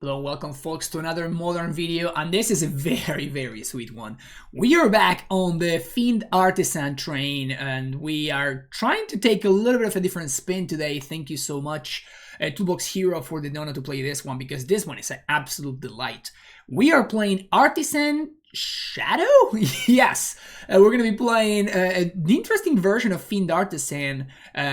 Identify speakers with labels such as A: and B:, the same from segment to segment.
A: Hello, welcome folks to another modern video, and this is a very sweet one. We are back on the Fiend Artisan train, and we are trying to take a little bit of a different spin today. Thank you so much, Toolbox Hero, for the dono to play this one, because this one is an absolute delight. We are playing Artisan Shadow? Yes, we're going to be playing an interesting version of Fiend Artisan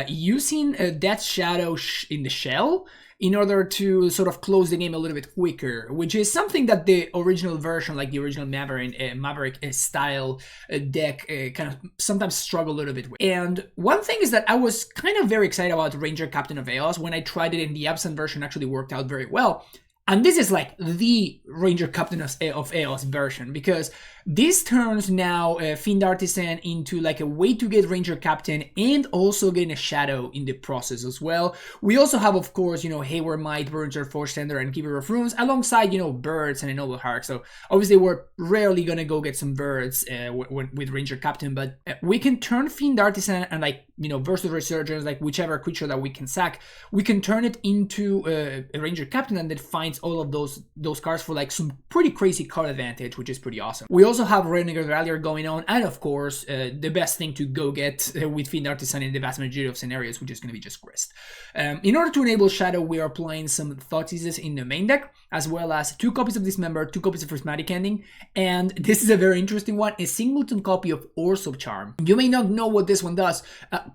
A: using Death Shadow in the shell in order to sort of close the game a little bit quicker, which is something that the original version, like the original Maverick style deck, kind of sometimes struggle a little bit with. And one thing is that I was kind of very excited about Ranger Captain of Chaos. When I tried it in the absent version, actually worked out very well. And this is like the Ranger Captain of Chaos version, because this turns now Fiend Artisan into like a way to get Ranger Captain and also getting a Shadow in the process as well. We also have, of course, Hayward Might, Burger, Force Tender, and Keeper of Runes, alongside, Birds and a Noble Heart. So obviously we're rarely gonna go get some Birds with Ranger Captain, but we can turn Fiend Artisan and versus Resurgence, like whichever creature that we can sack, we can turn it into a Ranger Captain, and then finds all of those cards for like some pretty crazy card advantage, which is pretty awesome. We also have Renegade Rallier going on, and of course, the best thing to go get with Fiend Artisan in the vast majority of scenarios, which is going to be just Grist. In order to enable Shadow, we are playing some Thoughtseizes in the main deck, as well as 2 copies of Dismember, 2 copies of Prismatic Ending, and this is a very interesting one, a singleton copy of Oars of Charm. You may not know what this one does.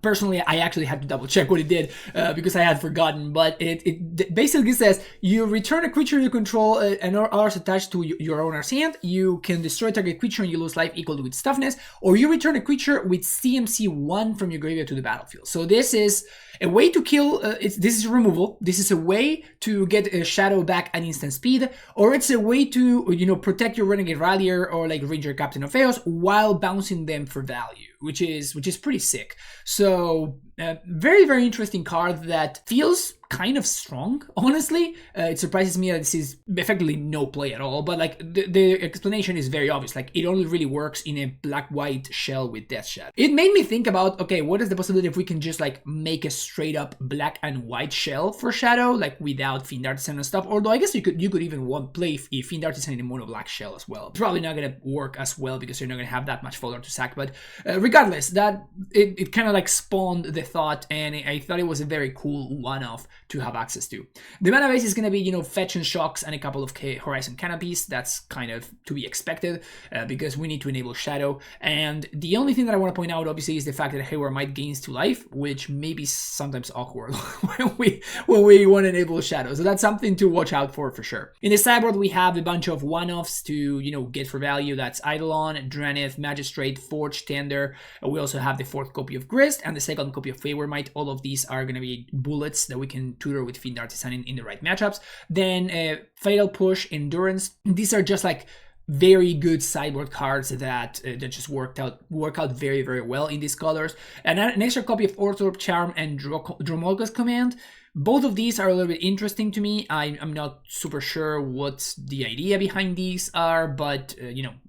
A: Personally, I actually had to double check what it did because I had forgotten, but it basically says you return a creature you control and ours attached to your owner's hand. You can destroy target creature and you lose life equal to its toughness, or you return a creature with CMC 1 from your graveyard to the battlefield. So this is a way to kill, this is removal. This is a way to get a Shadow back at instant speed, or it's a way to, protect your Renegade Rallier or like Ranger Captain of Chaos while bouncing them for value, which is pretty sick. So very interesting card that feels kind of strong, honestly. It surprises me that this is effectively no play at all, but like the explanation is very obvious. Like, it only really works in a black-white shell with Death Shadow. It made me think about, okay, what is the possibility if we can just like make a straight up black and white shell for Shadow, like without Fiend Artisan and stuff? Although I guess you could even play Fiend Artisan in a mono black shell as well. It's probably not gonna work as well because you're not gonna have that much fodder to sack, but regardless, that it kind of like spawned the thought, and I thought it was a very cool one-off to have access to. The mana base is going to be, Fetch and Shocks and a couple of Horizon Canopies. That's kind of to be expected because we need to enable Shadow. And the only thing that I want to point out, obviously, is the fact that Hayward Might gains 2 life, which may be sometimes awkward when we want to enable Shadow. So that's something to watch out for sure. In the sideboard, we have a bunch of one-offs to, get for value. That's Eidolon, Dranith, Magistrate, Forge, Tender. We also have the 4th copy of Grist and the 2nd copy of Hayward Might. All of these are going to be bullets that we can tutor with Fiend Artisan in the right matchups. Then Fatal Push, Endurance. These are just like very good sideboard cards that just work out very well in these colors. And an extra copy of Orthorp Charm and Dromolga's Command. Both of these are a little bit interesting to me. I'm not super sure what the idea behind these are, but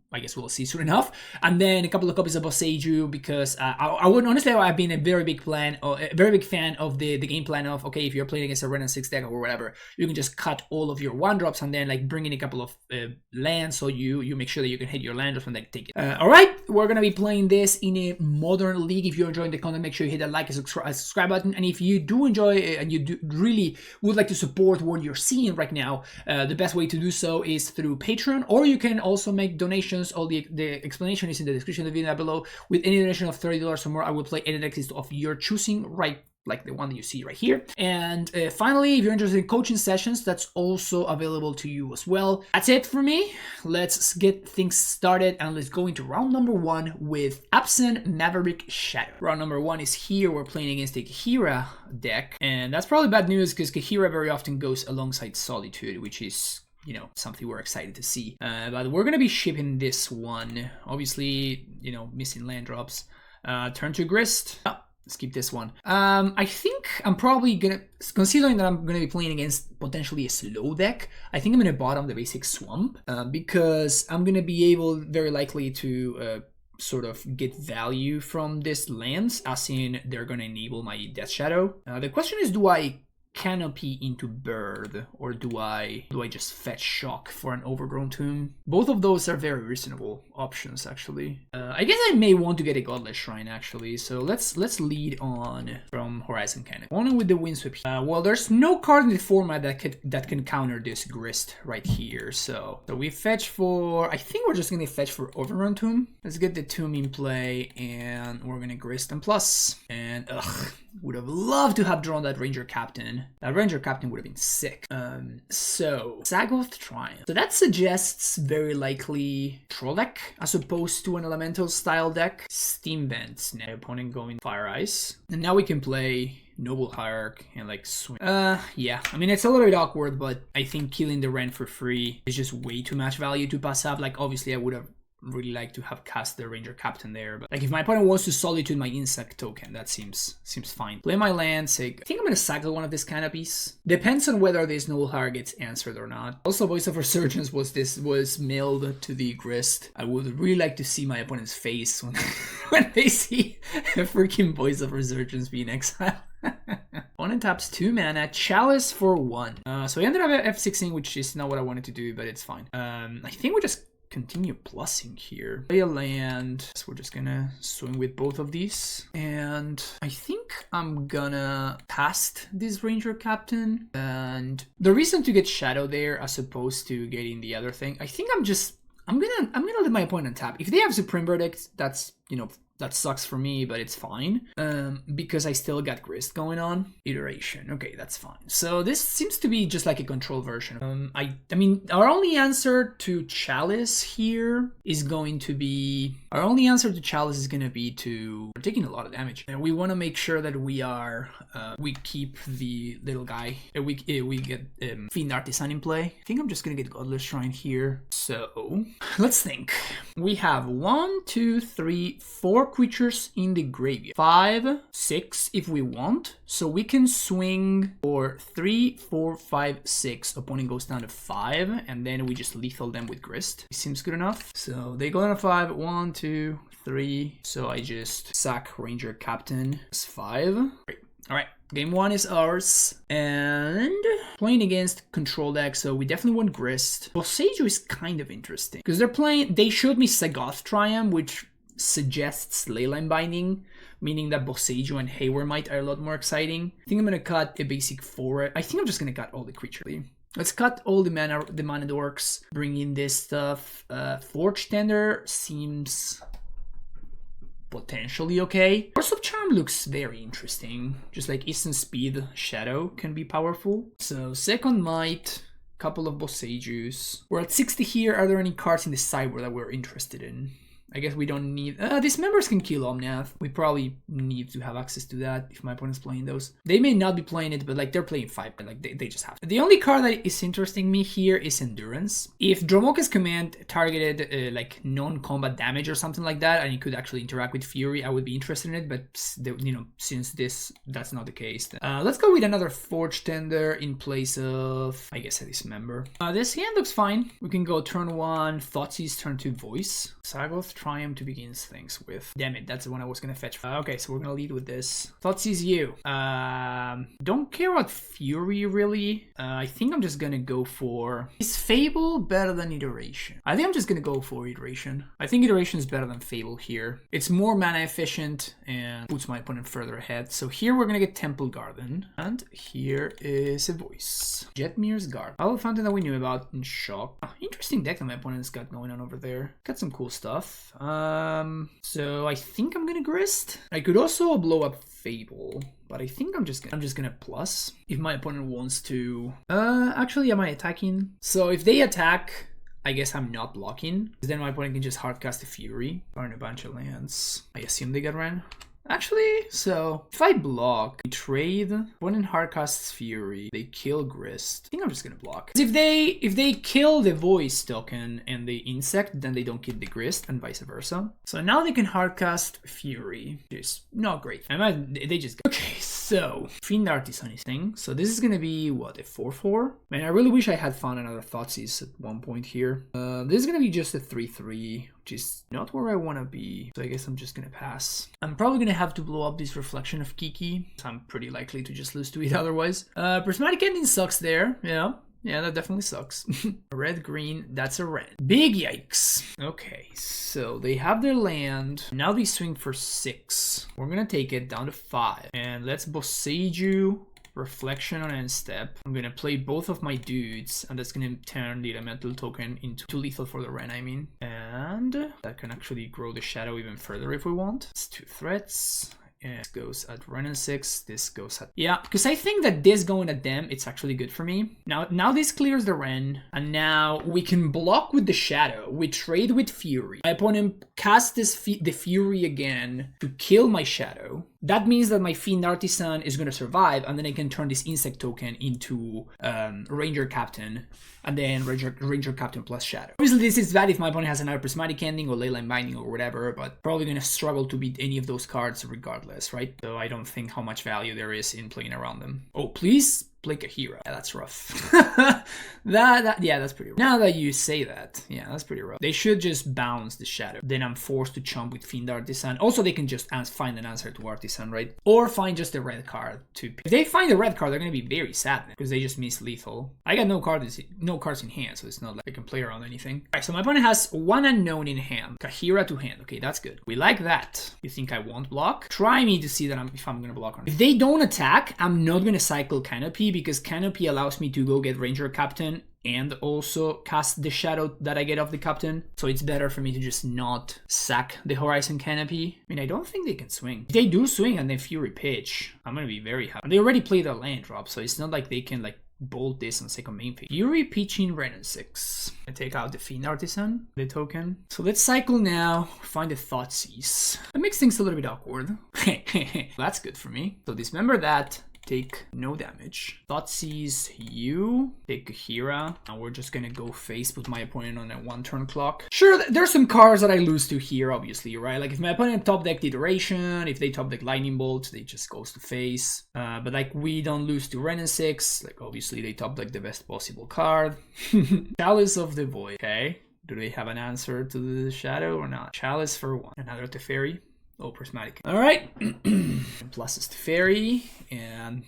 A: I guess we'll see soon enough. And then a couple of copies of Boseiju, because I would honestly, I've been a very big fan of the game plan of, okay, if you're playing against a Ren and 6 deck or whatever, you can just cut all of your 1-drops and then like bring in a couple of lands, so you make sure that you can hit your land drops and then take it. Alright, we're gonna be playing this in a modern league. If you're enjoying the content, make sure you hit that like and subscribe button. And if you do enjoy it and you really would like to support what you're seeing right now, the best way to do so is through Patreon, or you can also make donations. All the explanation is in the description of the video below. With any donation of $30 or more, I will play any deck of your choosing, right, like the one that you see right here. And finally, if you're interested in coaching sessions, that's also available to you as well. That's it for me. Let's get things started and let's go into round number 1 with Absent Maverick Shadow. Round number 1 is here. We're playing against the Kaheera deck, and that's probably bad news because Kaheera very often goes alongside Solitude, which is something we're excited to see. But we're going to be shipping this one. Obviously, missing land drops. Turn to Grist. Oh, let's keep this one. I think I'm probably going to, considering that I'm going to be playing against potentially a slow deck, I think I'm going to bottom the basic Swamp because I'm going to be able, very likely, to sort of get value from this lands, as in they're going to enable my Death Shadow. The question is, do I Canopy into Bird, or do I just fetch Shock for an Overgrown Tomb? Both of those are very reasonable options, actually. I guess I may want to get a Godless Shrine, actually. So let's lead on from Horizon Canopy. On with the Windsweep. Well, there's no card in the format that can counter this Grist right here. So we fetch for. I think we're just gonna fetch for Overgrown Tomb. Let's get the Tomb in play, and we're gonna Grist and plus. And would have loved to have drawn that Ranger Captain. That Ranger Captain would have been sick. So Zagoth Triumph. So that suggests very likely Troll deck as opposed to an Elemental style deck. Steam Vents. Now opponent going Fire Ice, and now we can play Noble Hierarch and like swing. Yeah, I mean, it's a little bit awkward, but I think killing the Ren for free is just way too much value to pass up. Like, obviously I would have really like to have cast the Ranger Captain there, but like if my opponent wants to Solitude my Insect token, that seems fine. Play my land, say, I think I'm gonna cycle one of these Canopies. Depends on whether this Noble Hierarch gets answered or not. Also, Voice of Resurgence was milled to the Grist. I would really like to see my opponent's face when they see a freaking Voice of Resurgence being exiled. Opponent taps 2 mana, Chalice for 1. So he ended up F6ing, which is not what I wanted to do, but it's fine. I think we just continue plussing here. Play a land, so we're just gonna swing with both of these. And I think I'm gonna cast this Ranger Captain. And the reason to get Shadow there as opposed to getting the other thing, I think I'm gonna let my opponent tap. If they have Supreme Verdict, that's, you know, that sucks for me, but it's fine, because I still got Grist going on. Iteration, okay, that's fine. So this seems to be just like a control version. I mean, our only answer to Chalice here is going to be, to, we're taking a lot of damage, and we want to make sure that we are, we keep the little guy, we get Fiend Artisan in play. I think I'm just gonna get Godless Shrine here. So let's think. We have 1, 2, 3, 4 creatures in the graveyard. 5, 6 if we want. So we can swing for 3, 4, 5, 6. Opponent goes down to 5, and then we just lethal them with Grist. It seems good enough. So they go down to 5. 1, 2, 3. So I just sack Ranger Captain. It's 5. Great. All right. Game 1 is ours, and playing against control deck, so we definitely want Grist. Boseiju is kind of interesting because they showed me Zagoth Triumph, which suggests Leyline Binding, meaning that Boseiju and Hayward Might are a lot more exciting. I think I'm gonna cut a basic 4. I think I'm just gonna cut all the creatures. Let's cut all the mana dorks, bring in this stuff. Forge Tender seems potentially okay. Force of Charm looks very interesting. Just like instant speed, Shadow can be powerful. So second Might, couple of Boseijus. We're at 60 here. Are there any cards in the sideboard that we're interested in? I guess we don't need... these members can kill Omnath. We probably need to have access to that if my opponent's playing those. They may not be playing it, but like they're playing 5, but like they just have to. The only card that is interesting me here is Endurance. If Dromoka's command targeted like non-combat damage or something like that, and it could actually interact with Fury, I would be interested in it, but you know, since that's not the case. Let's go with another Forge Tender in place of, I guess, a Dismember. This hand looks fine. We can go turn 1, Thoughtseize, turn 2, Voice. Zagoth Triumph to begin things with. Damn it, that's the one I was gonna fetch. Okay, so we're gonna lead with this. Thoughtseize you. Don't care about Fury really. I think I'm just gonna go for... Is Fable better than Iteration? I think I'm just gonna go for Iteration. I think Iteration is better than Fable here. It's more mana efficient and puts my opponent further ahead. So here we're gonna get Temple Garden, and here is a Voice. Jetmir's Guard. All fountain that we knew about in Shock. Interesting deck that my opponent's got going on over there. Got some cool stuff. So I think I'm gonna Grist. I could also blow up Fable, but I think I'm just gonna plus if my opponent wants to. Actually, am I attacking? So if they attack, I guess I'm not blocking, because then my opponent can just hardcast a Fury, burn a bunch of lands. I assume they got ran. Actually, so if I block, we trade, opponent hardcasts Fury, they kill Grist. I think I'm just gonna block. If they kill the Voice token and the Insect, then they don't kill the Grist, and vice versa. So now they can hardcast Fury, which is not great. They just... Okay, So, Fiend Artisan is thing. So this is gonna be, what, a 4-4? Man, I really wish I had found another Thoughtseize at one point here. This is gonna be just a 3-3, which is not where I wanna be. So I guess I'm just gonna pass. I'm probably gonna have to blow up this Reflection of Kiki. So I'm pretty likely to just lose to it otherwise. Prismatic Ending sucks there, yeah. Yeah, that definitely sucks. Red, green, that's a red. Big yikes. Okay, so they have their land. Now they swing for 6. We're gonna take it down to 5. And let's Boseiju, Reflection on end step. I'm gonna play both of my dudes, and that's gonna turn the elemental token into lethal for the Ren, I mean. And that can actually grow the shadow even further if we want. It's 2 threats. And this goes at Ren and 6, this goes at... Yeah, because I think that this going at them, it's actually good for me. Now this clears the Ren, and now we can block with the Shadow. We trade with Fury. My opponent casts the Fury again to kill my Shadow. That means that my Fiend Artisan is going to survive, and then I can turn this Insect token into Ranger Captain, and then Ranger Captain plus Shadow. Obviously, this is bad if my opponent has another Prismatic Ending or Leyline Binding or whatever, but probably going to struggle to beat any of those cards regardless, right? So I don't think how much value there is in playing around them. Oh, please? Play Kaheera. Yeah, that's rough. Yeah, that's pretty rough. Now that you say that, yeah, that's pretty rough. They should just bounce the Shadow. Then I'm forced to chump with Fiend Artisan. Also, they can just find an answer to Artisan, right? Or find just a red card to... If they find a red card, they're going to be very sad because they just miss lethal. I got no cards in hand, so it's not like I can play around anything. Alright, so my opponent has 1 unknown in hand. Kaheera to hand. Okay, that's good. We like that. You think I won't block? Try me to see that if I'm going to block or not. If they don't attack, I'm not going to cycle Canopy, because Canopy allows me to go get Ranger Captain and also cast the Shadow that I get off the Captain. So it's better for me to just not sack the Horizon Canopy. I mean, I don't think they can swing. If they do swing and then Fury pitch, I'm gonna be very happy. They already played a land drop, so it's not like they can like bolt this on second main phase. Fury pitching Ren and 6. I take out the Fiend Artisan, the token. So let's cycle now, find the Thoughtseize. That makes things a little bit awkward. That's good for me. So dismember that. Take no damage. Thoughtseize you. Take Kaheera. And we're just gonna go face with my opponent on a 1-turn clock. Sure, there's some cards that I lose to here, obviously, right? Like if my opponent top decked Iteration, if they top deck Lightning Bolt, they just goes to face. But like we don't lose to Ren and 6. Like obviously they top deck the best possible card. Chalice of the Void. Okay. Do they have an answer to the Shadow or not? Chalice for 1. Another Teferi. Oh, Prismatic. All right. Plus is Teferi, and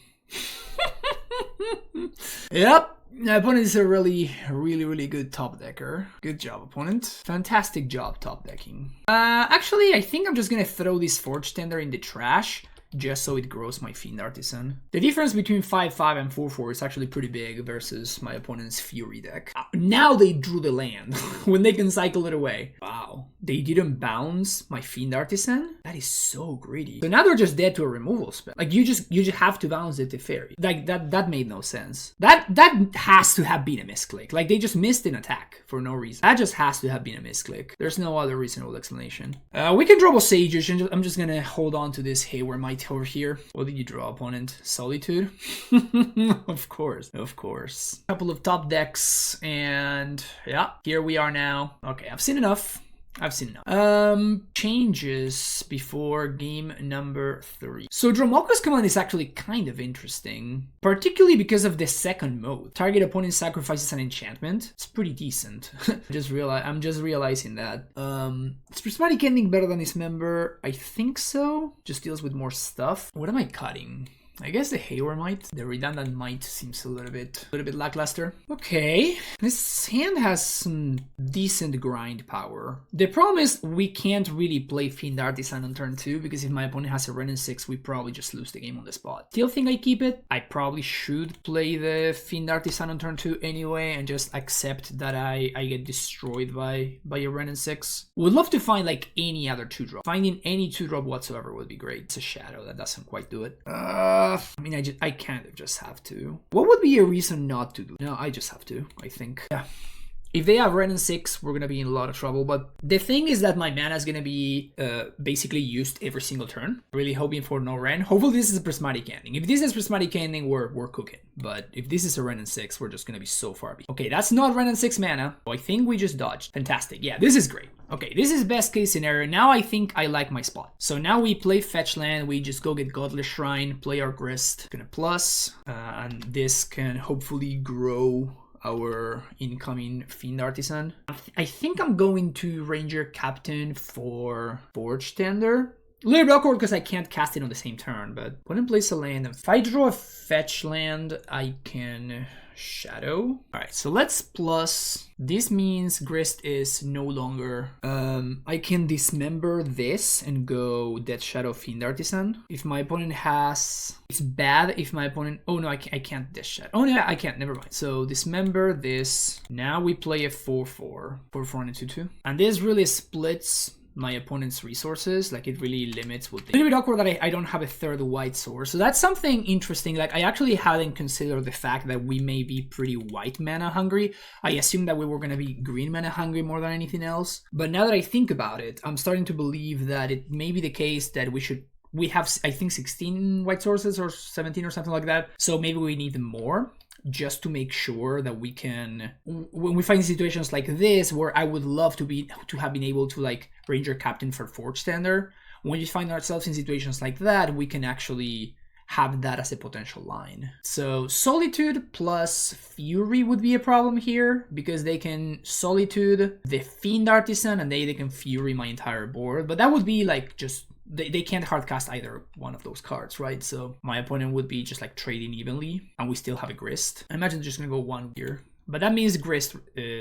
A: yep. My opponent is a really good top decker. Good job, opponent. Fantastic job top decking. Actually, I think I'm just gonna throw this Forge Tender in the trash, just so it grows my Fiend Artisan. The difference between 5-5 and 4-4 is actually pretty big versus my opponent's Fury deck. Now they drew the land when they can cycle it away. Wow. They didn't bounce my Fiend Artisan? That is so greedy. So now they're just dead to a removal spell. Like you just have to bounce the Teferi. Like that made no sense. That has to have been a misclick. Like they just missed an attack for no reason. That just has to have been a misclick. There's no other reasonable explanation. We can draw Boseiju, and I'm just gonna hold on to this Hayward Might over here. What did you draw, opponent? Solitude? Of course. Couple of top decks, and yeah, here we are now. Okay, I've seen enough. Changes before game number 3. So Dromoka's command is actually kind of interesting, particularly because of the second mode. Target opponent sacrifices an enchantment. It's pretty decent. I'm just realizing that. Is Prismatic Ending better than Dismember? I think so. Just deals with more stuff. What am I cutting? I guess the Hayward Might. The redundant Might seems a little bit lackluster. Okay, this hand has some decent grind power. The problem is we can't really play Fiend Artisan on turn 2, because if my opponent has a Ren and 6, we probably just lose the game on the spot. Still think I keep it. I probably should play the Fiend Artisan on turn 2 anyway, and just accept that I get destroyed by a Ren and 6. Would love to find like any other 2-drop. Finding any 2-drop whatsoever would be great. It's a Shadow that doesn't quite do it. I mean, I kind of just have to. What would be a reason not to do? No, I just have to, I think. Yeah. If they have Ren and 6, we're going to be in a lot of trouble. But the thing is that my mana is going to be basically used every single turn. Really hoping for no Ren. Hopefully this is a Prismatic Ending. If this is Prismatic Ending, we're cooking. But if this is a Ren and 6, we're just going to be so far behind. Okay, that's not Ren and 6 mana. So I think we just dodged. Fantastic. Yeah, this is great. Okay, this is best case scenario. Now I think I like my spot. So now we play fetch land, we just go get Godless Shrine, play our Grist, gonna plus, and this can hopefully grow our incoming Fiend Artisan. I think I'm going to Ranger Captain for Forge Tender. A little bit awkward because I can't cast it on the same turn, but when I place a land, if I draw a fetch land, I can shadow. All right, so let's plus. This means Grist is no longer. I can dismember this and go Death Shadow Fiend Artisan. If my opponent has, it's bad if my opponent. Oh no, I can't Death Shadow. Oh no, I can't. Never mind. So dismember this. Now we play a 4/4 and a 2/2, and this really splits my opponent's resources. Like it really limits what they... A little bit awkward that I don't have a third white source. So that's something interesting. Like I actually hadn't considered the fact that we may be pretty white mana hungry. I assumed that we were going to be green mana hungry more than anything else. But now that I think about it, I'm starting to believe that it may be the case that we have, I think, 16 white sources or 17 or something like that. So maybe we need more, just to make sure that we can, when we find situations like this where I would love to have been able to like Ranger Captain for Forge Tender, when we find ourselves in situations like that, we can actually have that as a potential line. So Solitude plus Fury would be a problem here, because they can Solitude the Fiend Artisan and they can Fury my entire board, but that would be like just they can't hardcast either one of those cards, right? So my opponent would be just like trading evenly, and we still have a Grist. I imagine they're just gonna go one here. But that means Grist,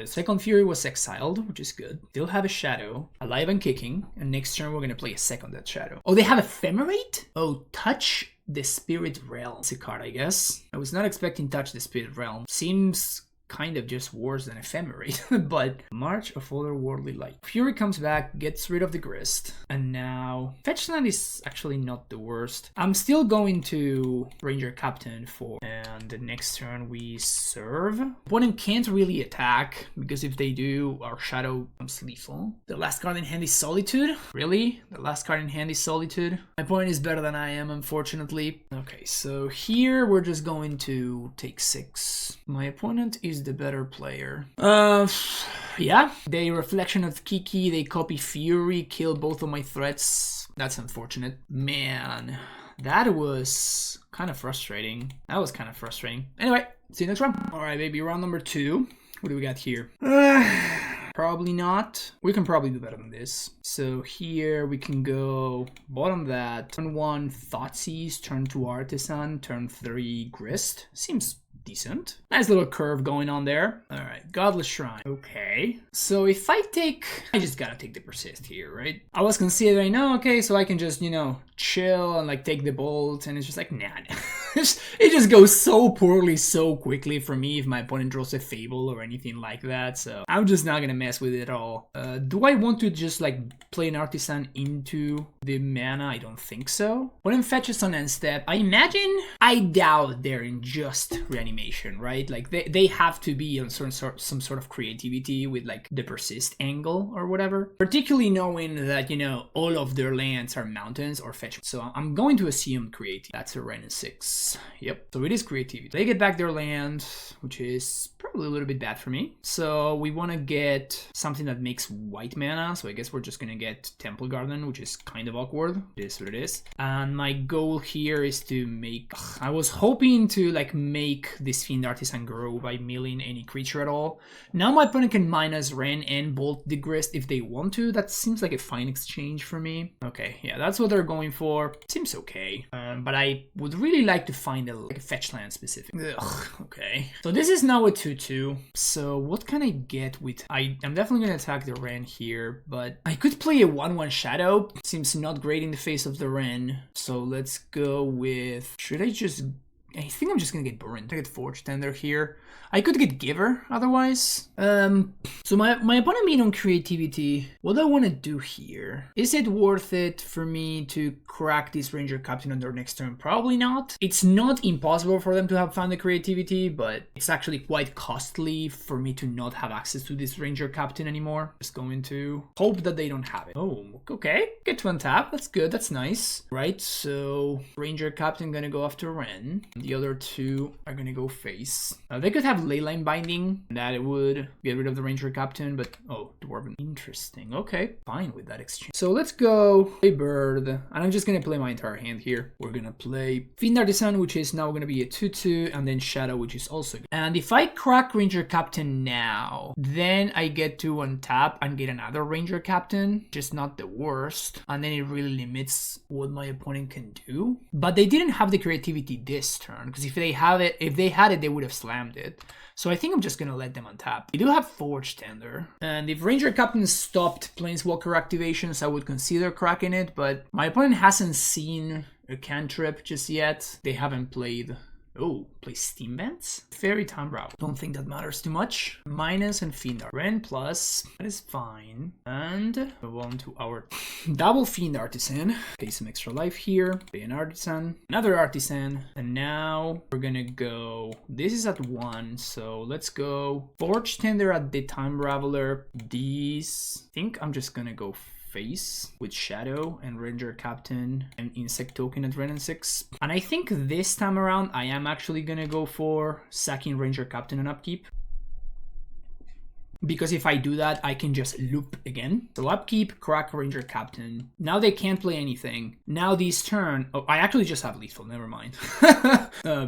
A: second Fury was exiled, which is good. Still have a Shadow, alive and kicking, and next turn we're gonna play a second Death Shadow. Oh, they have Ephemerate? Oh, Touch the Spirit Realm. It's a card, I guess. I was not expecting Touch the Spirit Realm. Seems kind of just worse than Ephemerate, but March of Otherworldly Light. Fury comes back, gets rid of the Grist, and now Fetchland is actually not the worst. I'm still going to Ranger Captain for, and the next turn we serve. Opponent can't really attack, because if they do, our Shadow becomes lethal. The last card in hand is Solitude? Really? The last card in hand is Solitude? My opponent is better than I am, unfortunately. Okay, so here we're just going to take 6. My opponent is the better player. Yeah, they Reflection of Kiki, they copy Fury, kill both of my threats. That's unfortunate. Man, that was kind of frustrating. Anyway, see you next round. All right, baby, round number 2. What do we got here? Probably not. We can probably do better than this. So here we can go bottom that. Turn 1 Thoughtseize, turn 2 Artisan, turn 3 Grist. Seems decent. Nice little curve going on there. All right, Godless Shrine. Okay, so if I just gotta take the Persist here, right? I was considering, okay, so I can just, chill and like take the Bolt, and it's just like, nah. It just goes so poorly so quickly for me if my opponent draws a Fable or anything like that, so I'm just not gonna mess with it at all. Do I want to just like play an Artisan into the mana? I don't think so. When fetches on end step, I doubt they're in just reanimation, right? Like they have to be on some sort of creativity with like the Persist angle or whatever. Particularly knowing that, all of their lands are mountains or fetch. So I'm going to assume creative. That's a Ren 6. Yep, so it is creativity. They get back their land, which is probably a little bit bad for me. So we want to get something that makes white mana. So I guess we're just going to get Temple Garden, which is kind of awkward. It is what it is. And my goal here is to make... I was hoping to like make this Fiend Artisan grow by milling any creature at all. Now my opponent can minus Ren and Bolt the Grist if they want to. That seems like a fine exchange for me. Okay, yeah, that's what they're going for. Seems okay. But I would really like to find a fetch land specific. Ugh, okay. So this is now a 2/2. So what can I get with... I'm definitely going to attack the Ren here, but I could play a 1/1 Shadow. Seems not great in the face of the Ren. So let's go with... Should I just... I think I'm just gonna get Burned. I get Forge Tender here. I could get Giver otherwise. So my opponent being on creativity, what do I want to do here? Is it worth it for me to crack this Ranger Captain on their next turn? Probably not. It's not impossible for them to have found the creativity, but it's actually quite costly for me to not have access to this Ranger Captain anymore. Just going to hope that they don't have it. Oh, okay. Get to untap. That's good. That's nice. Right, so Ranger Captain gonna go after Ren. The other two are gonna go face. They could have Leyline Binding, that it would get rid of the Ranger Captain, but oh, Dwarven. Interesting. Okay, fine with that exchange. So let's go play Bird, and I'm just gonna play my entire hand here. We're gonna play Fiend Artisan, which is now gonna be a 2/2, and then Shadow, which is also good. And if I crack Ranger Captain now, then I get to untap and get another Ranger Captain, just not the worst. And then it really limits what my opponent can do. But they didn't have the creativity this turn, because if they had it, they would have slammed it. So I think I'm just gonna let them untap. They do have Forge Tender, and if Ranger Captain stopped Planeswalker activations, I would consider cracking it, but my opponent hasn't seen a cantrip just yet. They haven't played... Oh, play Steam Vents? Fairy Time Brow. Don't think that matters too much. Minus and Fiend Art. Ren plus. That is fine. And move on to our double Fiend Artisan. Pay some extra life here. Pay an Artisan. Another Artisan. And now we're gonna go... This is at 1, so let's go Forge Tender at the Time Raveler. These... I think I'm just gonna go face with Shadow and Ranger Captain and Insect Token at Ren and 6. And I think this time around I am actually gonna go for sacking Ranger Captain and upkeep. Because if I do that, I can just loop again. So upkeep, crack Ranger Captain. Now they can't play anything. Now this turn... Oh, I actually just have lethal, never mind.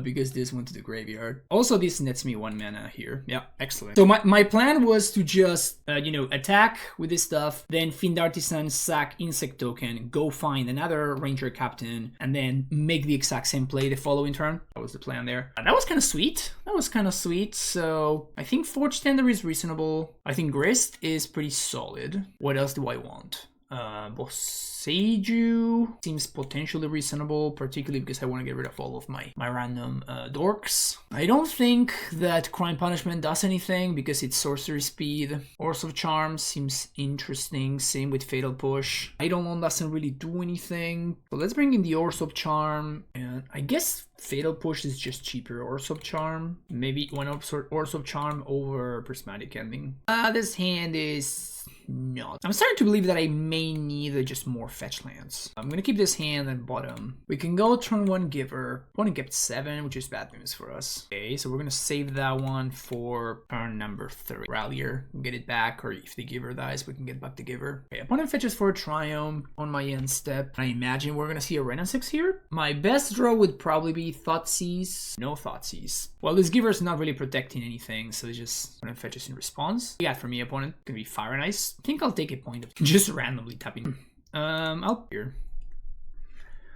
A: Because this went to the graveyard. Also, this nets me 1 mana here. Yeah, excellent. So my plan was to just, you know, attack with this stuff, then Fiend Artisan, sack Insect Token, go find another Ranger Captain, and then make the exact same play the following turn. That was the plan there. That was kind of sweet. That was kind of sweet. So I think Forge Tender is reasonable. I think Grist is pretty solid. What else do I want? Boseiju seems potentially reasonable, particularly because I want to get rid of all of my random dorks. I don't think that Crime Punishment does anything because it's sorcery speed. Oars of Charm seems interesting, same with Fatal Push. Eidolon doesn't really do anything. So let's bring in the Oars of Charm, and I guess Fatal Push is just cheaper. Oars of Charm, maybe one Oars of Charm over Prismatic Ending. This hand is not. I'm starting to believe that I may need just more fetch lands. I'm gonna keep this hand at bottom. We can go turn 1 Giver. Opponent kept 7, which is bad news for us. Okay, so we're gonna save that one for turn number 3. Rallier, get it back, or if the Giver dies, we can get back the Giver. Okay, opponent fetches for a Triumph on my end step. I imagine we're gonna see a Ren and 6 here. My best draw would probably be Thoughtseize. No Thoughtseize. Well, this Giver's not really protecting anything, so it's just opponent fetches in response. Yeah, for me, opponent can be Fire and Ice. I think I'll take a point of just randomly tapping. I'll here.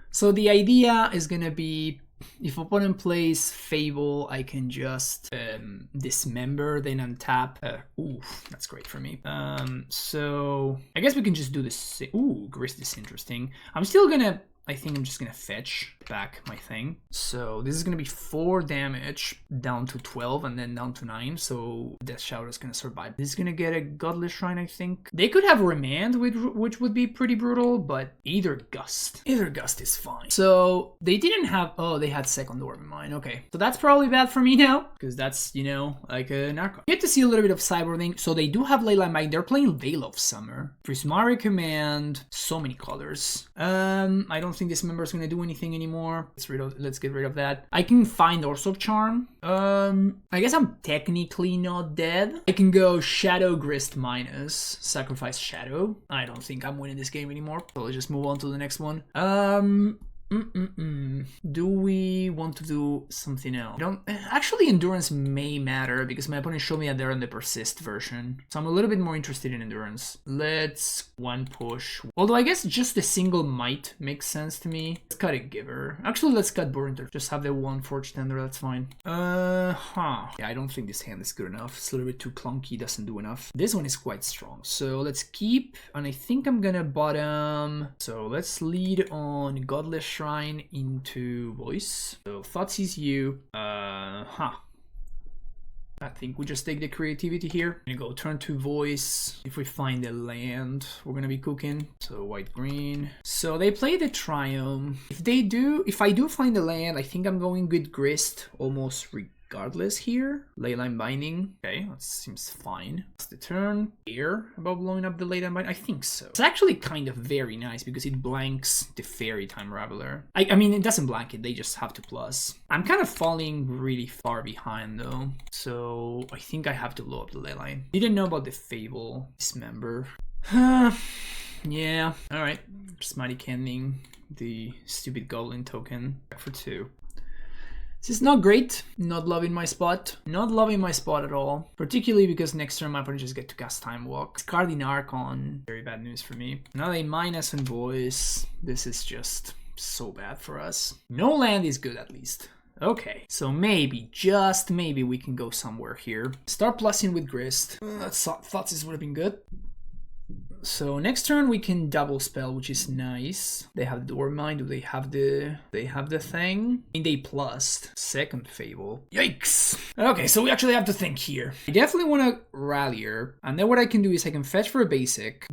A: So the idea is gonna be, if opponent plays Fable, I can just dismember, then untap. Ooh, that's great for me. So I guess we can just do this. Ooh, Grist is interesting. I'm still gonna... I think I'm just gonna fetch back my thing. So this is gonna be 4 damage down to 12 and then down to 9. So Death Shower is gonna survive. This is gonna get a Godless Shrine, I think. They could have Remand, which would be pretty brutal, but either Gust. Either Gust is fine. So they didn't have... Oh, they had Second Orb Mine. Okay. So that's probably bad for me now, because that's, you know, like a Narco. You get to see a little bit of Cyberlink. So they do have Leyline Binding. They're playing Veil of Summer. Prismari Command. So many colors. I don't think this member is gonna do anything anymore. Let's get rid of that. I can find Oars of Charm. I guess I'm technically not dead. I can go Shadow Grist minus, sacrifice Shadow. I don't think I'm winning this game anymore. So let's just move on to the next one. Do we want to do something else? Actually, Endurance may matter because my opponent showed me that they're in the Persist version. So I'm a little bit more interested in Endurance. Let's 1 push. Although I guess just a single Might makes sense to me. Let's cut a Giver. Actually, let's cut Burner. Just have the 1 Forge Tender, that's fine. Yeah, I don't think this hand is good enough. It's a little bit too clunky, doesn't do enough. This one is quite strong. So let's keep, and I think I'm gonna bottom. So let's lead on Godless Shrine into Voice. So Thoughtseize you. I think we just take the creativity here. I'm gonna go turn to Voice. If we find a land, we're gonna be cooking. So white green. So they play the Triumph. If I do find a land, I think I'm going with Grist almost regardless here. Leyline Binding. Okay, that seems fine. It's the turn. Care about blowing up the Leyline Binding? I think so. It's actually kind of very nice because it blanks the Fairy Time Raveler. I mean, it doesn't blank it. They just have to plus. I'm kind of falling really far behind though. So I think I have to blow up the Leyline. Didn't know about the Fable Dismember. Yeah. Alright. Smighty Canning. The stupid Goblin token. Back for 2. This is not great. Not loving my spot. Not loving my spot at all. Particularly because next turn my opponent just get to cast Time Walk. Discarding Archon. Very bad news for me. Now they minus on voice. This is just so bad for us. No land is good at least. Okay, so maybe, just maybe we can go somewhere here. Start plussing with Grist. Thought this would have been good. So next turn we can double spell, which is nice. They have the Doormind. Do they have the thing? I mean, they plussed. Second Fable. Yikes. Okay, so we actually have to think here. I definitely want to Rallier, and then what I can do is I can fetch for a basic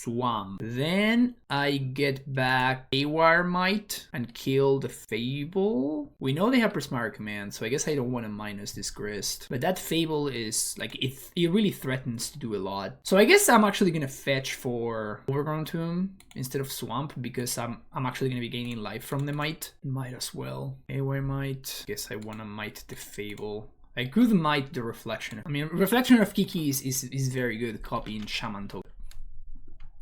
A: Swamp. Then I get back AWR Might and kill the Fable. We know they have Prismari Command, so I guess I don't want to minus this Grist. But that Fable is, like, it really threatens to do a lot. So I guess I'm actually going to fetch for Overgrown Tomb instead of Swamp, because I'm actually going to be gaining life from the Might. Might as well. AWR Might. Guess I want to Might the Fable. I could Might the Reflection. I mean, Reflection of Kiki is very good copying Shaman token.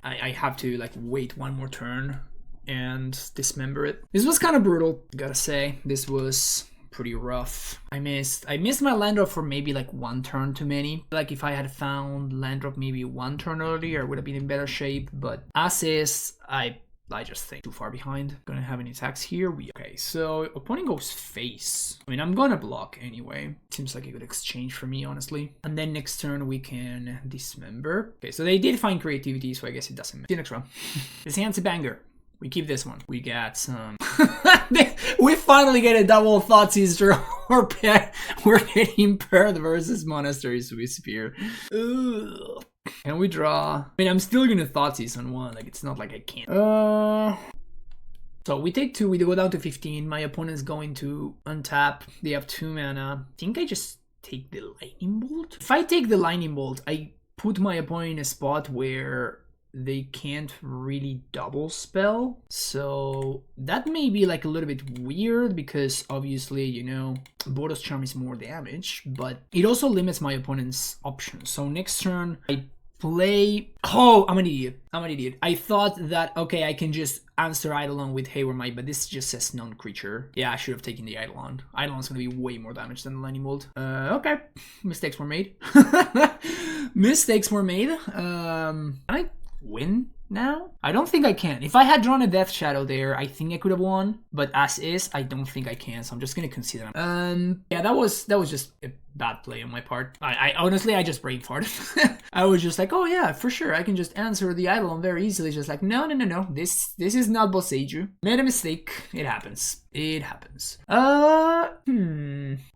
A: I have to like wait one more turn and dismember it. This was kind of brutal, gotta say. This was pretty rough. I missed my land drop for maybe like one turn too many. Like if I had found land drop maybe one turn earlier, I would have been in better shape. But as is, I just think too far behind. Gonna have any attacks here? Okay, so opponent goes face. I mean, I'm gonna block anyway. Seems like a good exchange for me, honestly. And then next turn we can dismember. Okay, so they did find creativity, so I guess it doesn't matter. See you next round. This hand's a banger. We keep this one. We got some... we finally get a double Thoughtseize. We're getting Perth versus Monastery Swiss Spear. Ugh. Can we draw? I mean, I'm still gonna Thoughtseize on one. Like, it's not like I can't. So we take 2. We go down to 15. My opponent's going to untap. They have 2 mana. I think I just take the Lightning Bolt. If I take the Lightning Bolt, I put my opponent in a spot where they can't really double spell. So that may be like a little bit weird because obviously, you know, Boros Charm is more damage, but it also limits my opponent's options. So next turn I play... Oh, I'm an idiot. I thought that, okay, I can just answer Eidolon with Hayward Might, but this just says non-creature. Yeah, I should have taken the Eidolon. Eidolon's gonna be way more damage than the Lightning Bolt. Okay. Mistakes were made. Mistakes were made. Can I win now? I don't think I can. If I had drawn a Death Shadow there, I think I could have won, but as is, I don't think I can, so I'm just gonna consider them. Yeah, that was just a bad play on my part. I honestly, I just brain farted. I was just like, oh yeah, for sure, I can just answer the Eidolon very easily, just like, no, this is not Boseiju. Made a mistake. It happens. It happens.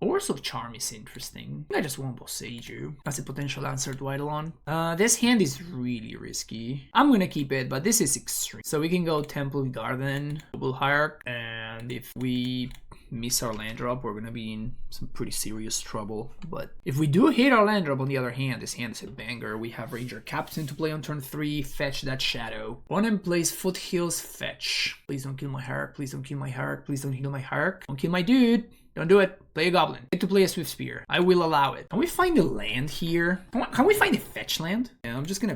A: Force of Charm is interesting. I just want Boseiju as a potential answer to Eidolon. This hand is really risky. I'm gonna keep it, but this is extreme. So we can go Temple Garden, Double Hierarch, and if we miss our land drop, we're gonna be in some pretty serious trouble. But if we do hit our land drop, on the other hand, this hand is a banger. We have Ranger Captain to play on turn 3, fetch that shadow. Opponent plays Foothills, fetch. Please don't kill my Hierarch, please don't kill my Hierarch, please don't heal my Hierarch. Don't kill my dude. Don't do it. Play a Goblin. Get to play a Swift Spear. I will allow it. Can we find a land here? Can we find a fetch land? Yeah, I'm just gonna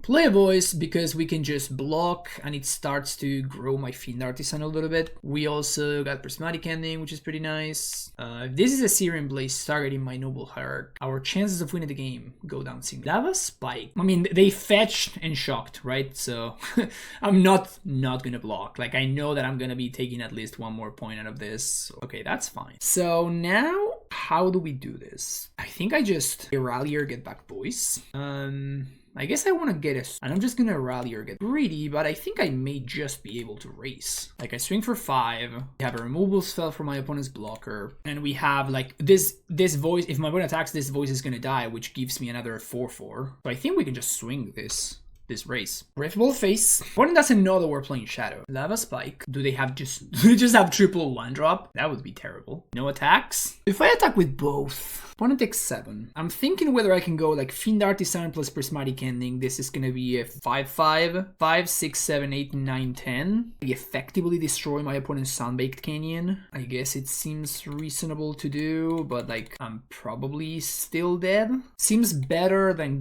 A: play a voice because we can just block and it starts to grow my Fiend Artisan a little bit. We also got Prismatic Ending, which is pretty nice. If this is a Syrian Blaze targeting my Noble Hierarch, our chances of winning the game go down significantly. That was Spike. I mean, they fetched and shocked, right? So I'm not gonna block. Like, I know that I'm gonna be taking at least one more point out of this. Okay, that's fine. So now, how do we do this? I think I just rally or get back voice. I guess I want to get and I'm just gonna rally or get greedy, but I think I may just be able to race. Like, I swing for 5, we have a removal spell for my opponent's blocker, and we have like this voice. If my opponent attacks, this voice is gonna die, which gives me another 4/4. So I think we can just swing this. this race. Riftable Face. Opponent doesn't know that we're playing Shadow. Lava Spike. Do they just have triple 1-drop? That would be terrible. No attacks. If I attack with both, opponent takes 7. I'm thinking whether I can go like Fiend Artisan plus Prismatic Ending. This is gonna be a 5/5, 5, 6, 7, 8, 9, 10. I effectively destroy my opponent's Sunbaked Canyon. I guess it seems reasonable to do, but like I'm probably still dead. Seems better than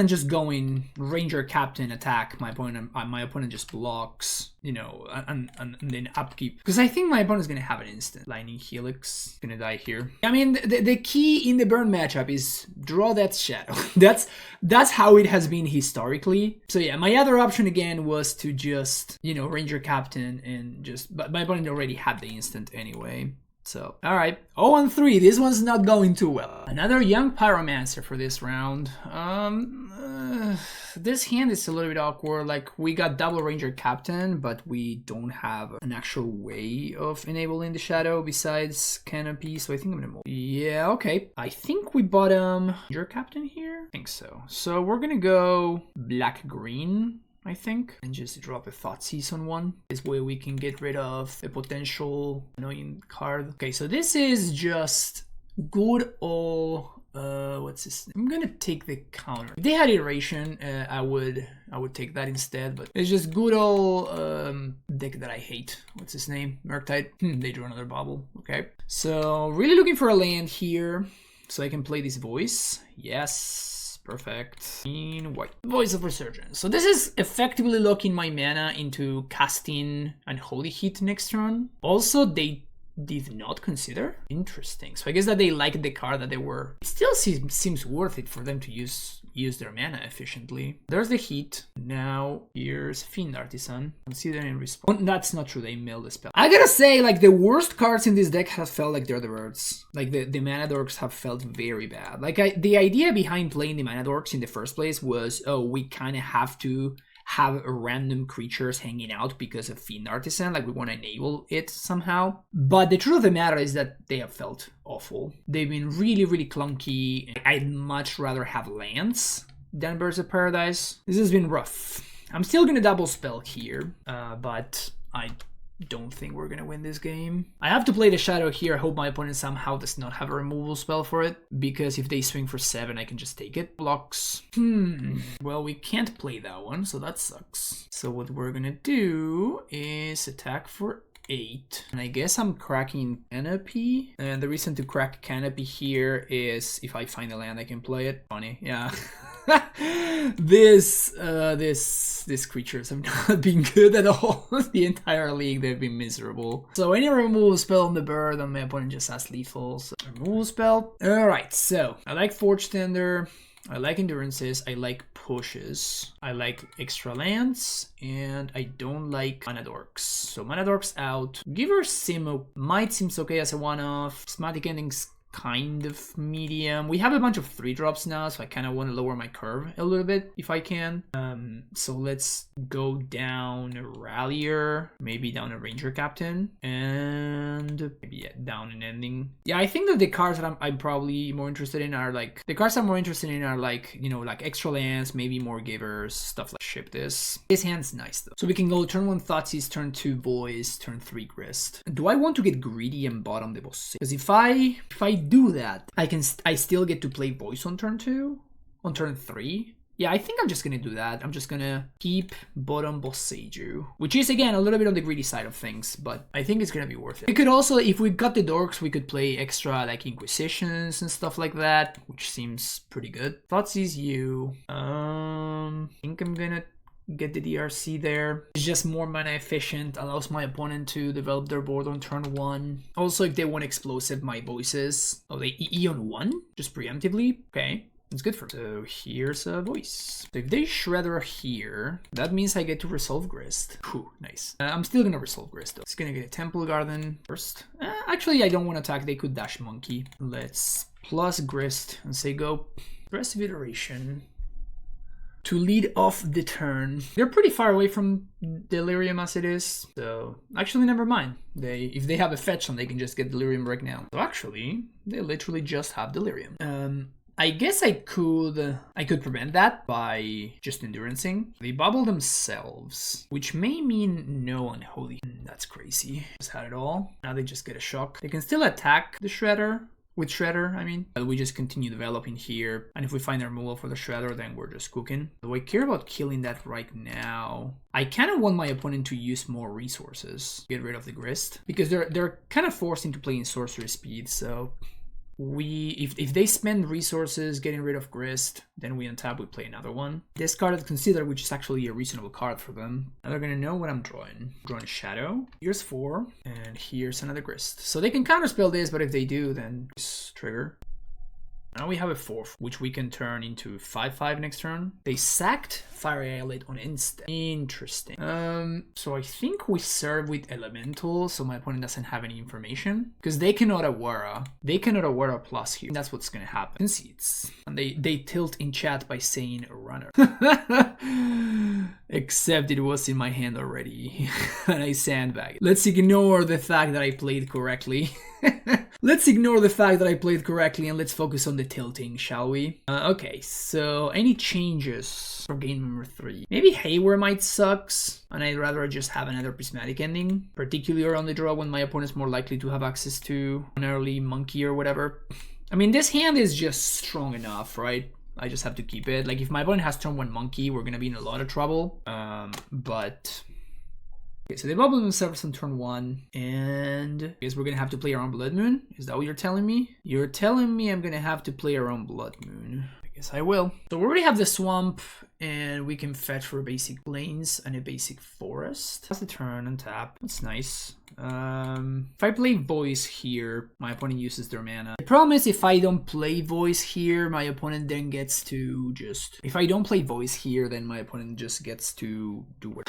A: just going Ranger Captain attack. My opponent just blocks, you know, and then upkeep. Because I think my opponent's gonna have an instant. Lightning Helix gonna die here. I mean, the key in the burn matchup is draw that Shadow. That's how it has been historically. So yeah, my other option again was to just, you know, Ranger Captain and just, but my opponent already had the instant anyway. So, alright. 0-3, this one's not going too well. Another Young Pyromancer for this round. This hand is a little bit awkward. Like, we got double Ranger Captain, but we don't have an actual way of enabling the Shadow besides Canopy, so I think I'm gonna move. Yeah, okay. I think we bottom Ranger Captain here? I think so. So we're gonna go black-green, I think, and just drop a Thoughtseize on one. This way we can get rid of a potential annoying card. Okay, so this is just good old what's this? I'm gonna take the counter. If they had iteration, I would take that instead, but it's just good old deck that I hate. What's his name? Murktide. They drew another bubble. Okay, so really looking for a land here so I can play this voice. Yes. Perfect. In white. Voice of Resurgence. So this is effectively locking my mana into casting Unholy Heat next turn. Also, they did not consider. Interesting. So I guess that they liked the card that they were. It still seems worth it for them to use their mana efficiently. There's the heat. Now here's Fiend Artisan. Consider in response. That's not true. They milled the spell. I gotta say, like, the worst cards in this deck have felt like they're the birds. Like the mana dorks have felt very bad. Like the idea behind playing the mana dorks in the first place was, oh, we kind of have to have random creatures hanging out because of Fiend Artisan, like we want to enable it somehow. But the truth of the matter is that they have felt awful. They've been really, really clunky. I'd much rather have lands than Birds of Paradise. This has been rough. I'm still gonna double spell here, but I don't think we're gonna win this game. I have to play the Shadow here. I hope my opponent somehow does not have a removal spell for it, because if they swing for 7, I can just take it. Blocks. Well, we can't play that one, so that sucks. So what we're gonna do is attack for 8. And I guess I'm cracking Canopy. And the reason to crack Canopy here is if I find a land, I can play it. Funny, yeah. These creatures have not been good at all. The entire league, they've been miserable. So any removal spell on the bird, and my opponent just has lethal. So removal spell. Alright, so I like Forge Tender. I like endurances, I like pushes, I like extra lands, and I don't like mana dorks. So mana dorks out. Giver Sim might seems okay as a one-off. Prismatic Endings kind of medium. We have a bunch of 3-drops now, so I kind of want to lower my curve a little bit if I can. So let's go down a Rallier, maybe down a Ranger Captain, and maybe down an Ending. Yeah, I think that the cards that I'm probably more interested in are like, the cards I'm more interested in are like, you know, like extra lands, maybe more givers, stuff like ship this. This hand's nice though. So we can go turn 1 Thoughtseize, turn 2 Voice, turn 3 Grist. Do I want to get greedy and bottom the boss? Because if I do that, I still get to play Voice on turn 2, on turn 3. Yeah, I think I'm just gonna do that. I'm just gonna keep bottom Boseiju, which is again a little bit on the greedy side of things, but I think it's gonna be worth it. We could also, if we got the dorks, we could play extra like Inquisitions and stuff like that, which seems pretty good. Thoughtseize you. I think I'm gonna get the DRC there. It's just more mana efficient, allows my opponent to develop their board on turn 1. Also, if they want explosive, my voices. Oh, they EE on 1? Just preemptively? Okay. It's good for me. So here's a voice. So if they Shredder here, that means I get to resolve Grist. Whew, nice. I'm still gonna resolve Grist though. It's gonna get a Temple Garden first. Actually, I don't want to attack. They could Dash Monkey. Let's plus Grist and say go. Aggressive Iteration to lead off the turn. They're pretty far away from Delirium as it is, so actually never mind. If they have a fetch on, they can just get Delirium right now. So actually, they literally just have Delirium. I guess I could prevent that by just endurancing. They bubble themselves, which may mean no unholy. That's crazy. Just had it all. Now they just get a shock. They can still attack the Shredder. With Shredder, I mean. But we just continue developing here. And if we find a removal for the Shredder, then we're just cooking. Do I care about killing that right now? I kind of want my opponent to use more resources. Get rid of the Grist. Because they're kind of forced into playing sorcery speed, so... if they spend resources getting rid of Grist, then we untap, we play another one. Discarded Consider, which is actually a reasonable card for them. Now they're gonna know what I'm drawing. Drawing Shadow. Here's 4, and here's another Grist. So they can counterspell this, but if they do, then just trigger. Now we have a 4th, which we can turn into 5/5 next turn. They sacked Fire Annihilate on instant. Interesting. So I think we serve with Elemental, so my opponent doesn't have any information. Because they cannot Aurora. They cannot Aurora plus here. That's what's gonna happen. Concedes. And they tilt in chat by saying Runner. Except it was in my hand already. And I sandbagged. Let's ignore the fact that I played correctly. Let's ignore the fact that I played correctly and let's focus on the tilting, shall we? Okay, so any changes for game number 3? Maybe Haywire might sucks, and I'd rather just have another Prismatic Ending, particularly on the draw when my opponent's more likely to have access to an early Monkey or whatever. I mean, this hand is just strong enough, right? I just have to keep it. Like, if my opponent has turn 1 Monkey, we're gonna be in a lot of trouble. But... Okay, so they bubble themselves on turn 1, and I guess we're gonna have to play around Blood Moon. Is that what you're telling me? You're telling me I'm gonna have to play around Blood Moon. I guess I will. So we already have the Swamp, and we can fetch for a basic Plains and a basic Forest. That's the turn and tap. That's nice. If I play Voice here, my opponent uses their mana. The problem is if I don't play Voice here, my opponent then gets to just... If I don't play Voice here, then my opponent just gets to do what...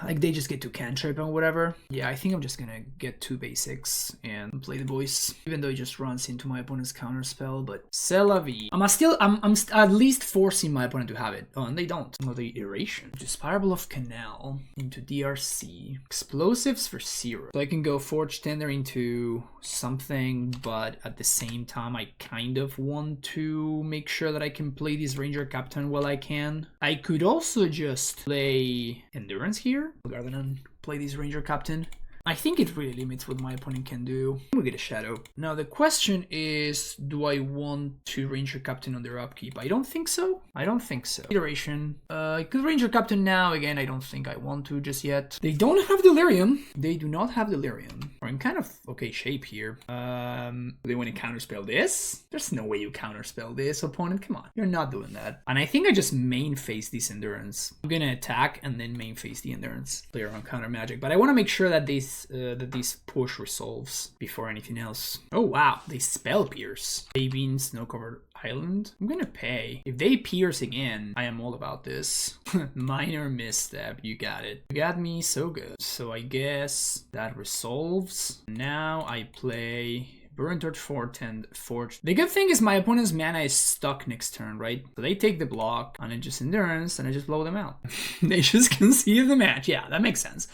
A: Like, they just get to cantrip and whatever. Yeah, I think I'm just gonna get 2 basics and play the Voice, even though it just runs into my opponent's counterspell. But c'est la vie. I'm at least forcing my opponent to have it. Oh, and they don't. Oh, the Erasure. Spiral of Canal into DRC. Explosives for 0. So I can go Forge Tender into something, but at the same time, I kind of want to make sure that I can play this Ranger Captain while I can. I could also just play Endurance here, rather than play this Ranger Captain. I think it really limits what my opponent can do. We get a Shadow. Now the question is, do I want to Ranger Captain on their upkeep? I don't think so. I don't think so. Iteration. I could Ranger Captain now. Again, I don't think I want to just yet. They don't have Delirium. They do not have Delirium. We're in kind of okay shape here. They want to counterspell this? There's no way you counterspell this, opponent. Come on. You're not doing that. And I think I just main phase this Endurance. I'm gonna attack and then main phase the Endurance. Play around counter magic. But I want to make sure that this push resolves before anything else. Oh wow, they spell pierce. Paving Snow-Covered Island. I'm gonna pay. If they pierce again, I am all about this. Minor misstep, you got it. You got me so good. So I guess that resolves. Now I play Burn Torch Forge. The good thing is my opponent's mana is stuck next turn, right? So they take the block, and I just Endurance, and I just blow them out. They just concede the match. Yeah, that makes sense.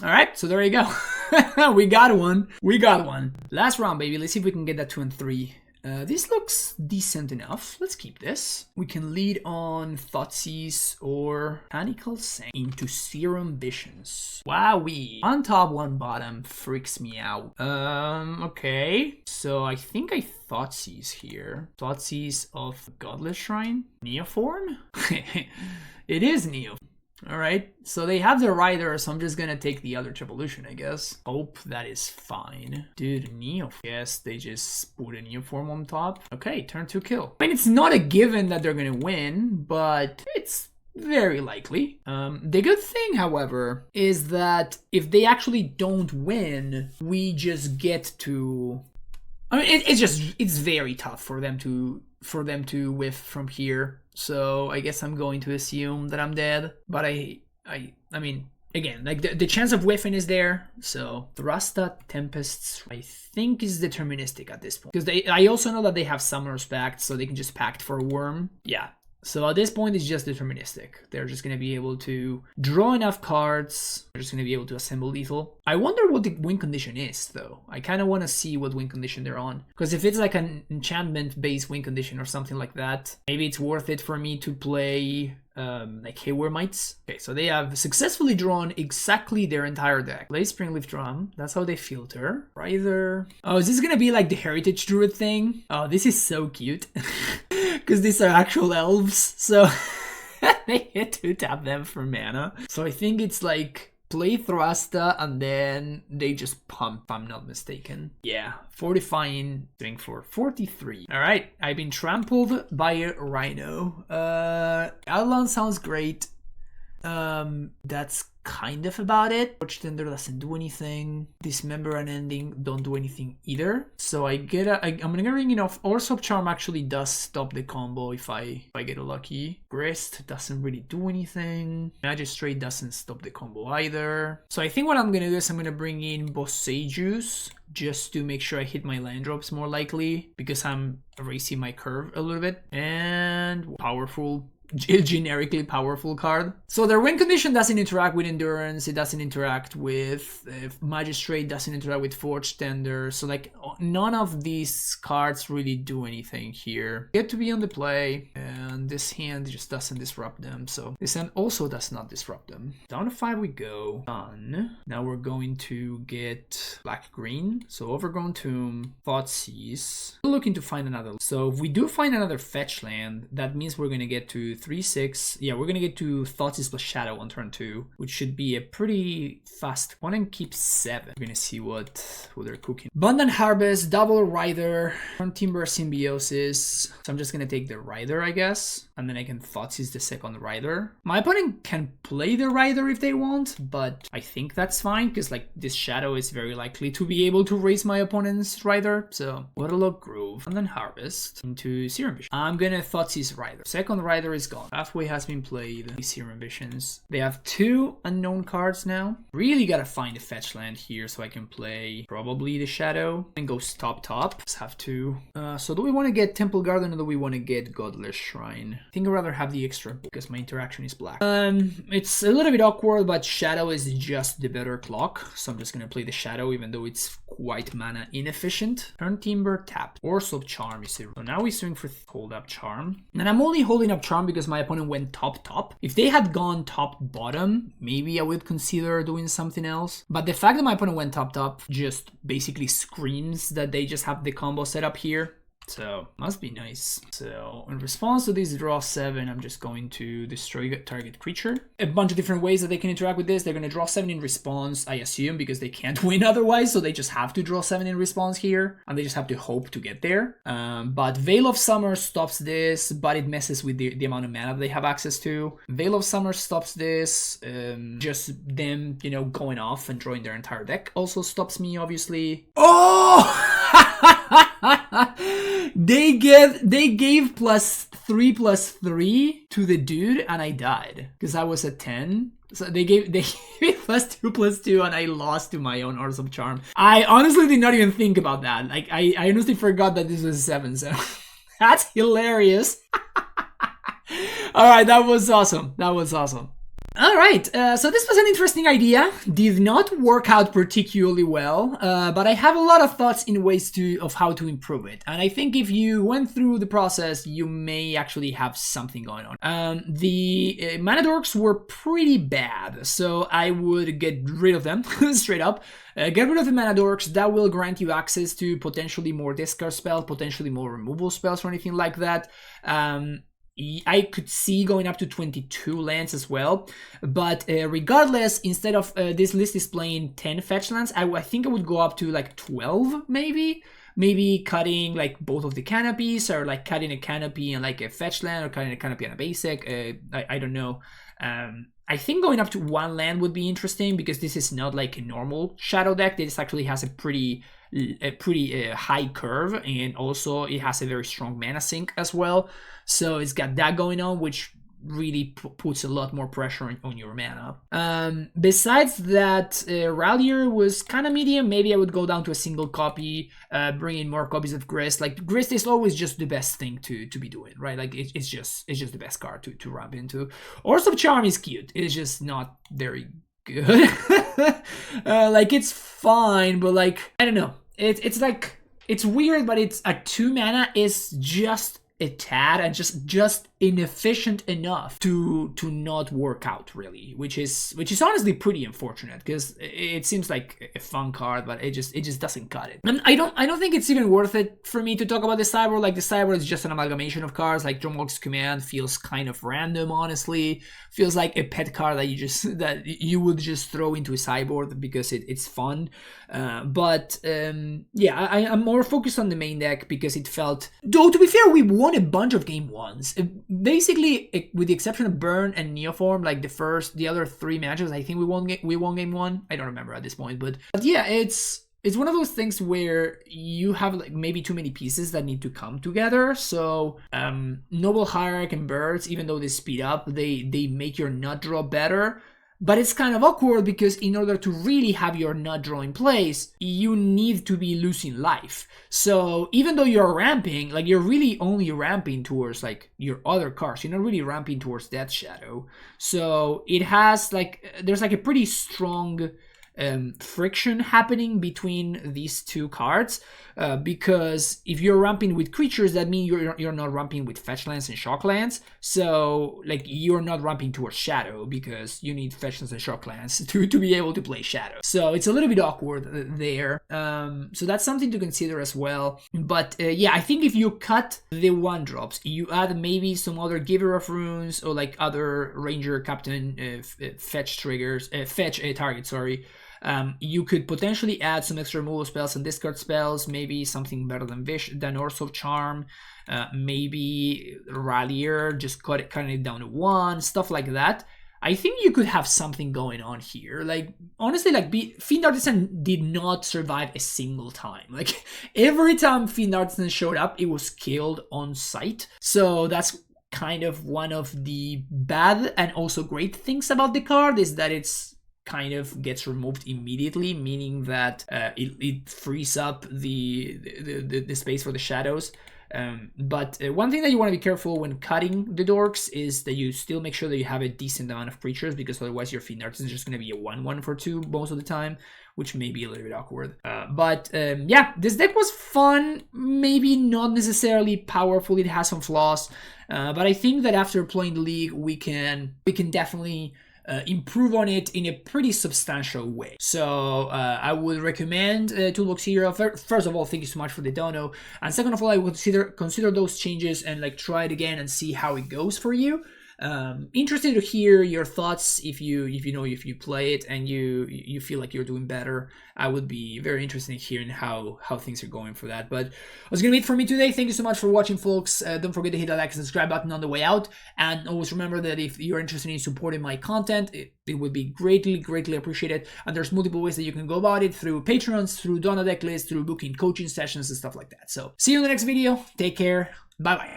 A: All right, so there you go. We got one. We got one. Last round, baby. Let's see if we can get that 2 and 3. This looks decent enough. Let's keep this. We can lead on Thoughtseize or Panical Sank into Serum Visions. Wowee. 1 top, 1 bottom freaks me out. Okay. So I think I Thoughtseize here. Thoughtseize of Godless Shrine. Neoform? It is Neo. Alright, so they have the Rider, so I'm just gonna take the other Evolution, I guess. Hope that is fine. Dude, Neo. Yes, they just put a Neoform on top. Okay, turn 2 kill. I mean, it's not a given that they're gonna win, but it's very likely. The good thing, however, is that if they actually don't win, we just get to... I mean, it's very tough for them to whiff from here. So I guess I'm going to assume that I'm dead. But I mean, again, like the chance of whiffing is there. So Thrasta Tempests, I think, is deterministic at this point. Because I also know that they have Summoner's Pact, so they can just pact for a worm. Yeah. So at this point, it's just deterministic. They're just going to be able to draw enough cards. They're just going to be able to assemble lethal. I wonder what the win condition is, though. I kind of want to see what win condition they're on. Because if it's like an enchantment-based win condition or something like that, maybe it's worth it for me to play like Hayward Mites. Okay, so they have successfully drawn exactly their entire deck. Play Springleaf Drum. That's how they filter. Either. Oh, is this going to be like the Heritage Druid thing? Oh, this is so cute. Because these are actual elves, so they get to tap them for mana. So I think it's like play Thrasta and then they just pump, if I'm not mistaken. Yeah, fortifying, doing for 43. All right, I've been trampled by a rhino. Outland sounds great. That's kind of about it. Torch Tender doesn't do anything. Dismember and Ending don't do anything either. So I'm gonna ring it off. Orsop Charm actually does stop the combo if I get lucky. Grist doesn't really do anything. Magistrate doesn't stop the combo either. So I think what I'm gonna do is I'm gonna bring in Boseijus just to make sure I hit my land drops more likely because I'm erasing my curve a little bit. And powerful. Generically powerful card. So their win condition doesn't interact with Endurance, it doesn't interact with Magistrate, doesn't interact with Forge Tender, so like none of these cards really do anything here. Get to be on the play, and this hand just doesn't disrupt them, so this hand also does not disrupt them. Down to 5 we go. Done. Now we're going to get black-green, so Overgrown Tomb, Thoughtseize. We're looking to find another. So if we do find another fetch land, that means we're gonna get to 3-6. Yeah, we're gonna get to Thoughtseize plus Shadow on turn 2, which should be a pretty fast one and keep 7. We're gonna see what they're cooking. Abundant Harvest, Double Rider, Timber Symbiosis. So I'm just gonna take the Rider, I guess, and then I can Thoughtseize the second Rider. My opponent can play the Rider if they want, but I think that's fine because like this Shadow is very likely to be able to raise my opponent's Rider. So Waterlogged Grove, and then Harvest into Serum Vision. I'm gonna Thoughtseize Rider. Second Rider is gone. Pathway has been played. Serum Visions. They have 2 unknown cards now. Really gotta find a fetch land here so I can play probably the Shadow and go top. Just have to. So do we want to get Temple Garden or do we want to get Godless Shrine? I think I'd rather have the extra because my interaction is black. It's a little bit awkward, but Shadow is just the better clock. So I'm just gonna play the Shadow even though it's quite mana inefficient. Turn Timber tapped. Orsop Charm is zero. So now we're swing for Hold Up Charm. And I'm only holding up Charm because my opponent went top. If they had gone top bottom, maybe I would consider doing something else. But the fact that my opponent went top just basically screams that they just have the combo set up here. So, must be nice. So, in response to this draw 7, I'm just going to destroy target creature. A bunch of different ways that they can interact with this. They're going to draw 7 in response, I assume, because they can't win otherwise. So they just have to draw 7 in response here. And they just have to hope to get there. But Veil of Summer stops this, but it messes with the amount of mana they have access to. Veil of Summer stops this. Just them, you know, going off and drawing their entire deck also stops me, obviously. Oh! They gave +3/+3 to the dude and I died because I was at 10. So they gave me +2/+2 and I lost to my own Orsop Charm. I honestly did not even think about that. Like I honestly forgot that this was 7, so that's hilarious. All right, that was awesome. All right, so this was an interesting idea. Did not work out particularly well, but I have a lot of thoughts in ways of how to improve it. And I think if you went through the process, you may actually have something going on. The mana dorks were pretty bad, so I would get rid of them straight up. Get rid of the mana dorks. That will grant you access to potentially more discard spells, potentially more removal spells or anything like that. I could see going up to 22 lands as well, but regardless, instead of this list displaying 10 fetch lands, I think I would go up to like 12 maybe cutting like both of the canopies, or like cutting a canopy and like a fetch land, or cutting a canopy and a basic. I don't know. I think going up to 1 land would be interesting because this is not like a normal Shadow deck. This actually has a pretty high curve, and also it has a very strong mana sink as well. So it's got that going on, which really puts a lot more pressure on your mana. Besides that, Rallier was kind of medium. Maybe I would go down to a single copy, bring in more copies of Grist. Like Grist is always just the best thing to be doing, right? Like it's just the best card to ramp into. Orse of Charm is cute. It's just not very good. Like it's fine, but like I don't know. It's like it's weird, but it's a 2 mana is just a tad and just inefficient enough to not work out really, which is honestly pretty unfortunate because it seems like a fun card, but it just doesn't cut it. And I don't think it's even worth it for me to talk about the sideboard. Like the sideboard is just an amalgamation of cards. Like Drumwalk's Command feels kind of random, honestly. Feels like a pet card that you would just throw into a sideboard because it's fun. But yeah, I'm more focused on the main deck because it felt, though to be fair, we won a bunch of game ones. Basically, with the exception of Burn and Neoform, like the other 3 matches, I think we won game 1. I don't remember at this point, but yeah, it's one of those things where you have like maybe too many pieces that need to come together. So Noble Hierarch and Birds, even though they speed up, they make your nut draw better. But it's kind of awkward because in order to really have your nut draw in place, you need to be losing life. So even though you're ramping, like you're really only ramping towards like your other cards. You're not really ramping towards Death Shadow. So it has like, there's like a pretty strong friction happening between these 2 cards because if you're ramping with creatures, that means you're not ramping with fetch lands and shock lands. So like you're not ramping towards Shadow because you need fetch lands and shock lands to be able to play Shadow. So it's a little bit awkward there. So that's something to consider as well. But yeah, I think if you cut the 1-drops, you add maybe some other Giver of Runes or like other Ranger Captain fetch triggers, fetch target, sorry. You could potentially add some extra removal spells and discard spells, maybe something better than Orse of Charm, maybe Rallier, just cutting it down to 1, stuff like that. I think you could have something going on here. Like, honestly, like Fiend Artisan did not survive a single time. Like, every time Fiend Artisan showed up, it was killed on sight. So that's kind of one of the bad and also great things about the card, is that it's kind of gets removed immediately, meaning that it frees up the space for the shadows. But one thing that you want to be careful when cutting the dorks is that you still make sure that you have a decent amount of creatures, because otherwise your Fiend Artisan is just going to be a 1/1 for 2 most of the time, which may be a little bit awkward. But yeah, this deck was fun, maybe not necessarily powerful, it has some flaws, but I think that after playing the league, we can definitely improve on it in a pretty substantial way. So I would recommend Toolbox Hero. First of all, thank you so much for the dono, and second of all, I would consider those changes and like try it again and see how it goes for you. Interested to hear your thoughts if you play it and you feel like you're doing better. I would be very interested in hearing how things are going for that. But that's gonna be it for me today. Thank you so much for watching, folks. Don't forget to hit that like and subscribe button on the way out, and always remember that if you're interested in supporting my content, it would be greatly appreciated. And there's multiple ways that you can go about it: through Patreons, through Dono deck lists, through booking coaching sessions and stuff like that. So see you in the next video. Take care. Bye bye.